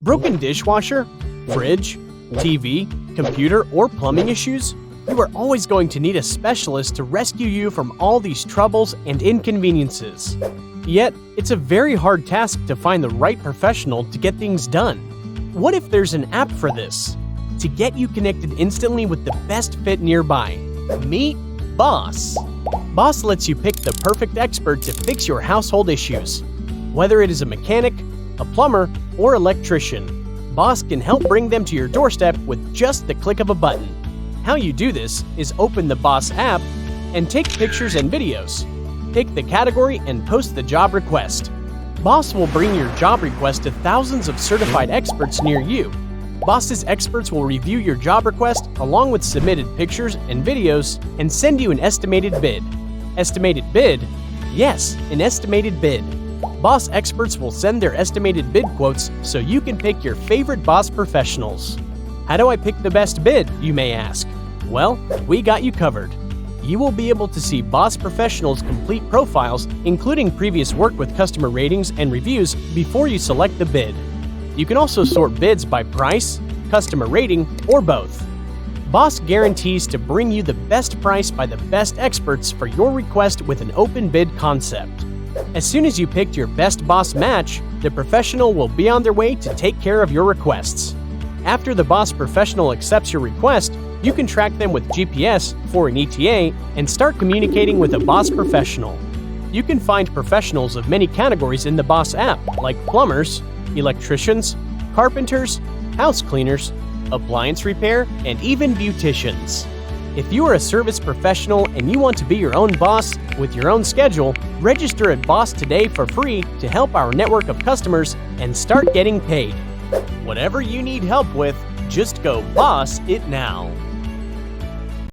Broken dishwasher, fridge, TV, computer, or plumbing issues? You are always going to need a specialist to rescue you from all these troubles and inconveniences. Yet, it's a very hard task to find the right professional to get things done. What if there's an app for this? To get you connected instantly with the best fit nearby. Meet BAAS. BAAS lets you pick the perfect expert to fix your household issues. Whether it is a mechanic, a plumber, or electrician, BAAS can help bring them to your doorstep with just the click of a button. How you do this is open the BAAS app and take pictures and videos. Pick the category and post the job request. BAAS will bring your job request to thousands of certified experts near you. BAAS's experts will review your job request along with submitted pictures and videos and send you an estimated bid. Estimated bid? Yes, an estimated bid. BAAS experts will send their estimated bid quotes so you can pick your favorite BAAS professionals. How do I pick the best bid, you may ask? Well, we got you covered. You will be able to see BAAS professionals' complete profiles, including previous work with customer ratings and reviews, before you select the bid. You can also sort bids by price, customer rating, or both. BAAS guarantees to bring you the best price by the best experts for your request with an open bid concept. As soon as you picked your best BAAS match, the professional will be on their way to take care of your requests. After the BAAS professional accepts your request, you can track them with GPS for an ETA and start communicating with a BAAS professional. You can find professionals of many categories in the BAAS app, like plumbers, electricians, carpenters, house cleaners, appliance repair, and even beauticians. If you are a service professional and you want to be your own boss with your own schedule, register at BAAS today for free to help our network of customers and start getting paid. Whatever you need help with, just go BAAS it now.